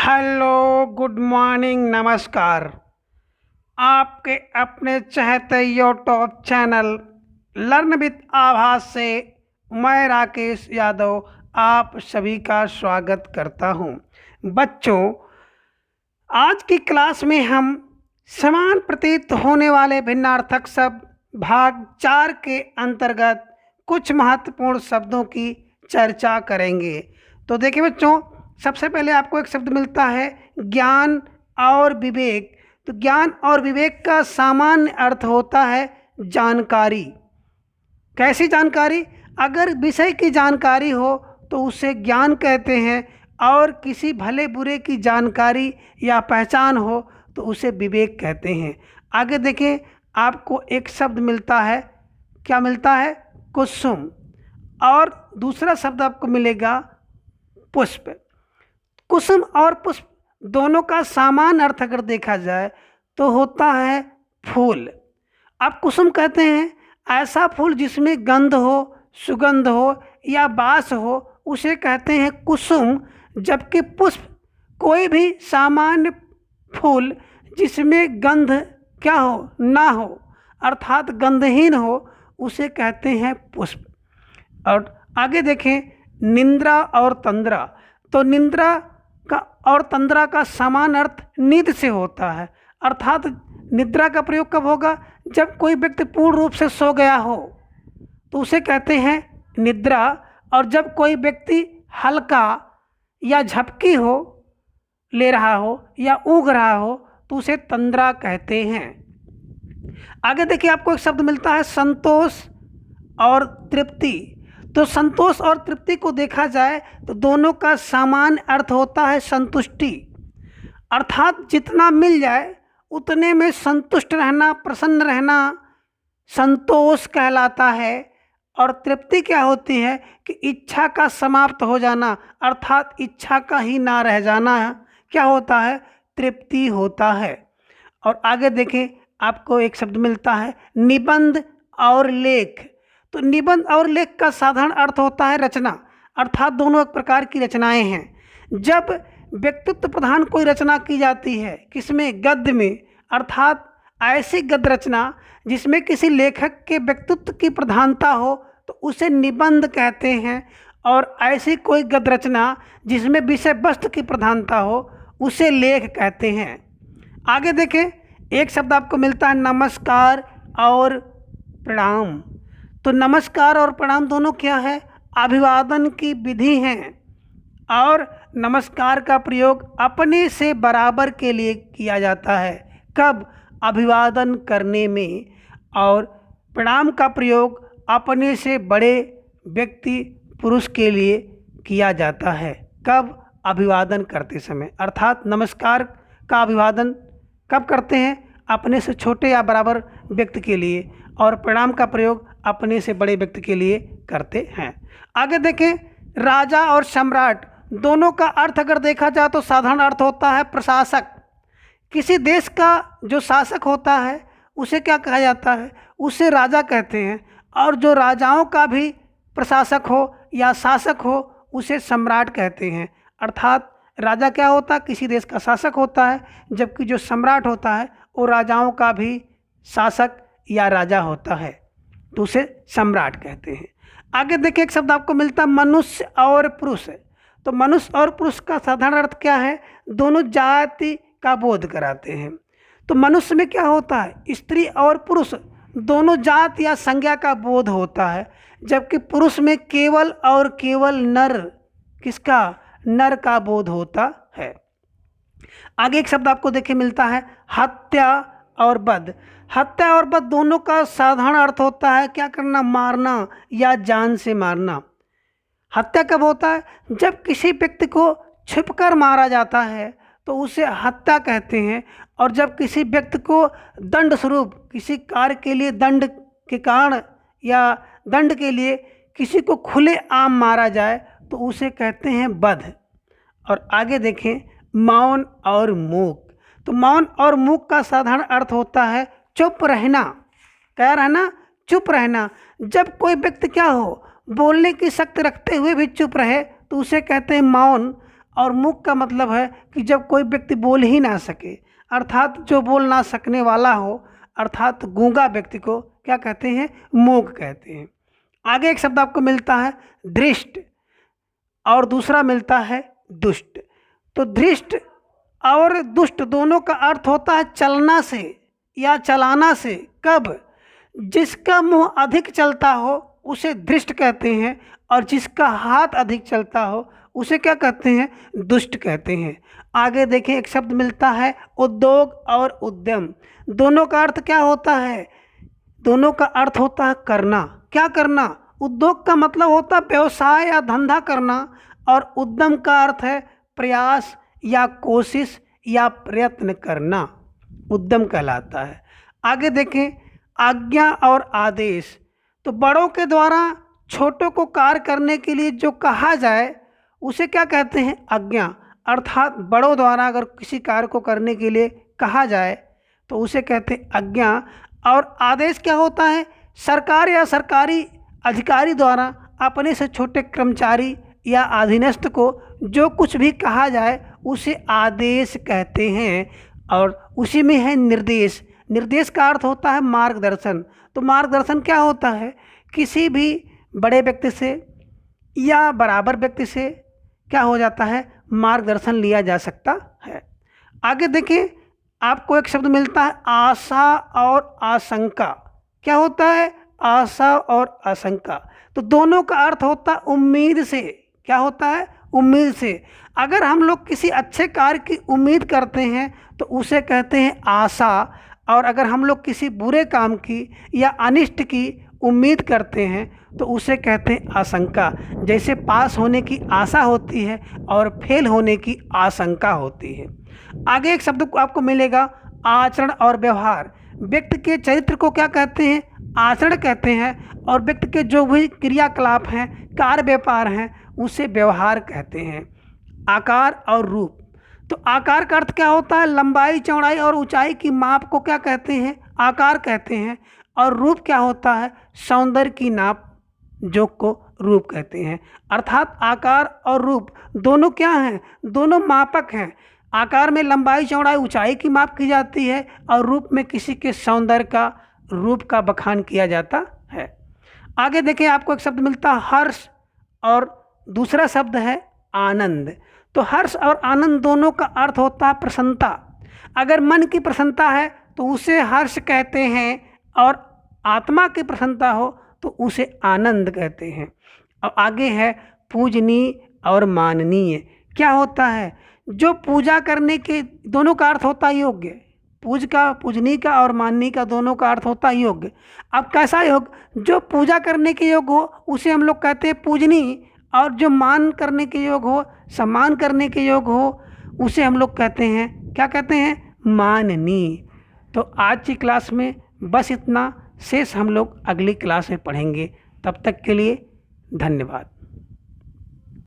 Hello, good morning, नमस्कार। आपके अपने चहते यूट्यूब चैनल लर्न विद आभास से मैं राकेश यादव आप सभी का स्वागत करता हूं। बच्चों, आज की क्लास में हम समान प्रतीत होने वाले भिन्नार्थक शब्द भाग 4 के अंतर्गत कुछ महत्वपूर्ण शब्दों की चर्चा करेंगे। तो देखिए बच्चों, सबसे पहले आपको एक शब्द मिलता है ज्ञान और विवेक। तो ज्ञान और विवेक का सामान्य अर्थ होता है जानकारी। कैसी जानकारी? अगर विषय की जानकारी हो तो उसे ज्ञान कहते हैं, और किसी भले बुरे की जानकारी या पहचान हो तो उसे विवेक कहते हैं। आगे देखें, आपको एक शब्द मिलता है, क्या मिलता है? कुसुम। और दूसरा शब्द आपको मिलेगा पुष्प। कुसुम और पुष्प दोनों का समान अर्थ अगर देखा जाए तो होता है फूल। अब कुसुम कहते हैं ऐसा फूल जिसमें गंध हो, सुगंध हो या बास हो, उसे कहते हैं कुसुम। जबकि पुष्प कोई भी सामान्य फूल जिसमें गंध क्या हो, ना हो, अर्थात गंधहीन हो, उसे कहते हैं पुष्प। और आगे देखें, निंद्रा और तंद्रा। तो निंद्रा का और तंद्रा का समान अर्थ नींद से होता है, अर्थात निद्रा का प्रयोग कब होगा? जब कोई व्यक्ति पूर्ण रूप से सो गया हो तो उसे कहते हैं निद्रा, और जब कोई व्यक्ति हल्का या झपकी हो, ले रहा हो या ऊँघ रहा हो तो उसे तंद्रा कहते हैं। आगे देखिए, आपको एक शब्द मिलता है संतोष और तृप्ति। तो संतोष और तृप्ति को देखा जाए तो दोनों का समान अर्थ होता है संतुष्टि, अर्थात जितना मिल जाए उतने में संतुष्ट रहना, प्रसन्न रहना संतोष कहलाता है। और तृप्ति क्या होती है कि इच्छा का समाप्त हो जाना, अर्थात इच्छा का ही ना रह जाना क्या होता है? तृप्ति होता है। और आगे देखें, आपको एक शब्द मिलता है निबंध और लेख। तो निबंध और लेख का साधारण अर्थ होता है रचना, अर्थात दोनों एक प्रकार की रचनाएं हैं। जब व्यक्तित्व प्रधान कोई रचना की जाती है, किसमें? गद्य में, अर्थात ऐसी गद्य रचना जिसमें किसी लेखक के व्यक्तित्व की प्रधानता हो तो उसे निबंध कहते हैं। और ऐसी कोई गद्य रचना जिसमें विषय वस्तु की प्रधानता हो उसे लेख कहते हैं। आगे देखें, एक शब्द आपको मिलता है नमस्कार और प्रणाम। तो नमस्कार और प्रणाम दोनों क्या है? अभिवादन की विधि हैं। और नमस्कार का प्रयोग अपने से बराबर के लिए किया जाता है, कब? अभिवादन करने में। और प्रणाम का प्रयोग अपने से बड़े व्यक्ति, पुरुष के लिए किया जाता है, कब? अभिवादन करते समय। अर्थात नमस्कार का अभिवादन कब करते हैं? अपने से छोटे या बराबर व्यक्ति के लिए, और प्रणाम का प्रयोग अपने से बड़े व्यक्ति के लिए करते हैं। आगे देखें, राजा और सम्राट दोनों का अर्थ अगर देखा जाए तो साधारण अर्थ होता है प्रशासक। किसी देश का जो शासक होता है उसे क्या कहा जाता है? उसे राजा कहते हैं। और जो राजाओं का भी प्रशासक हो या शासक हो उसे सम्राट कहते हैं। अर्थात राजा क्या होता है? किसी देश का शासक होता है, जबकि जो सम्राट होता है वो राजाओं का भी शासक या राजा होता है, तो उसे सम्राट कहते हैं। आगे देखिए, एक शब्द आपको मिलता है मनुष्य और पुरुष। तो मनुष्य और पुरुष का साधारण अर्थ क्या है? दोनों जाति का बोध कराते हैं। तो मनुष्य में क्या होता है? स्त्री और पुरुष दोनों जात या संज्ञा का बोध होता है, जबकि पुरुष में केवल और केवल नर, किसका? नर का बोध होता है। आगे एक शब्द आपको देखिए मिलता है हत्या और वध। हत्या और वध दोनों का साधारण अर्थ होता है क्या करना? मारना या जान से मारना। हत्या कब होता है? जब किसी व्यक्ति को छिपकर मारा जाता है तो उसे हत्या कहते हैं। और जब किसी व्यक्ति को दंड स्वरूप, किसी कार्य के लिए दंड के कारण या दंड के लिए किसी को खुले आम मारा जाए तो उसे कहते हैं वध। और आगे देखें, मौन और मूक। तो मौन और मूक का साधारण अर्थ होता है चुप रहना। क्या रहना? चुप रहना। जब कोई व्यक्ति क्या हो, बोलने की शक्ति रखते हुए भी चुप रहे तो उसे कहते हैं मौन। और मूक का मतलब है कि जब कोई व्यक्ति बोल ही ना सके, अर्थात जो बोल ना सकने वाला हो, अर्थात गूंगा व्यक्ति को क्या कहते हैं, मूक कहते हैं। आगे एक शब्द आपको मिलता है धृष्ट और दूसरा मिलता है दुष्ट। तो धृष्ट और दुष्ट दोनों का अर्थ होता है चलना से या चलाना से। कब? जिसका मुंह अधिक चलता हो उसे धृष्ट कहते हैं, और जिसका हाथ अधिक चलता हो उसे क्या कहते हैं, दुष्ट कहते हैं। आगे देखें, एक शब्द मिलता है उद्योग और उद्यम। दोनों का अर्थ क्या होता है? दोनों का अर्थ होता है करना। क्या करना? उद्योग का मतलब होता है व्यवसाय या धंधा करना, और उद्यम का अर्थ है प्रयास या कोशिश या प्रयत्न करना, उद्यम कहलाता है। आगे देखें, आज्ञा और आदेश। तो बड़ों के द्वारा छोटों को कार्य करने के लिए जो कहा जाए उसे क्या कहते हैं, आज्ञा। अर्थात बड़ों द्वारा अगर किसी कार्य को करने के लिए कहा जाए तो उसे कहते हैं आज्ञा। और आदेश क्या होता है? सरकार या सरकारी अधिकारी द्वारा अपने से छोटे कर्मचारी या अधीनस्थ को जो कुछ भी कहा जाए उसे आदेश कहते हैं। और उसी में है निर्देश। निर्देश का अर्थ होता है मार्गदर्शन। तो मार्गदर्शन क्या होता है? किसी भी बड़े व्यक्ति से या बराबर व्यक्ति से क्या हो जाता है, मार्गदर्शन लिया जा सकता है। आगे देखिए, आपको एक शब्द मिलता है आशा और आशंका। क्या होता है? आशा और आशंका। तो दोनों का अर्थ होता है उम्मीद से। क्या होता है? उम्मीद से। अगर हम लोग किसी अच्छे कार्य की उम्मीद करते हैं तो उसे कहते हैं आशा, और अगर हम लोग किसी बुरे काम की या अनिष्ट की उम्मीद करते हैं तो उसे कहते हैं आशंका। जैसे पास होने की आशा होती है और फेल होने की आशंका होती है। आगे एक शब्द आपको मिलेगा आचरण और व्यवहार। व्यक्ति के चरित्र को क्या कहते हैं? आचरण कहते हैं, और व्यक्ति के जो भी क्रियाकलाप हैं, कार्य व्यापार हैं, उसे व्यवहार कहते हैं। आकार और रूप। तो आकार का अर्थ क्या होता है? लंबाई, चौड़ाई और ऊंचाई की माप को क्या कहते हैं? आकार कहते हैं। और रूप क्या होता है? सौंदर्य की नाप जोक को रूप कहते हैं। अर्थात आकार और रूप दोनों क्या हैं? दोनों मापक हैं। आकार में लंबाई, चौड़ाई, ऊंचाई की माप की जाती है, और रूप में किसी के सौंदर्य का, रूप का बखान किया जाता है। आगे देखें, आपको एक शब्द मिलता है हर्ष, और दूसरा शब्द है आनंद। तो हर्ष और आनंद दोनों का अर्थ होता है प्रसन्नता। अगर मन की प्रसन्नता है तो उसे हर्ष कहते हैं, और आत्मा की प्रसन्नता हो तो उसे आनंद कहते हैं। और आगे है पूजनीय और माननीय। क्या होता है? जो पूजा करने के, दोनों का अर्थ होता है योग्य। पूजनीय का और माननीय का दोनों का अर्थ होता है योग्य। अब कैसा योग्य? जो पूजा करने के योग्य हो उसे हम लोग कहते हैं पूजनीय, और जो मान करने के योग्य हो, सम्मान करने के योग्य हो, उसे हम लोग कहते हैं, क्या कहते हैं? माननीय। तो आज की क्लास में बस इतना। शेष हम लोग अगली क्लास में पढ़ेंगे। तब तक के लिए धन्यवाद।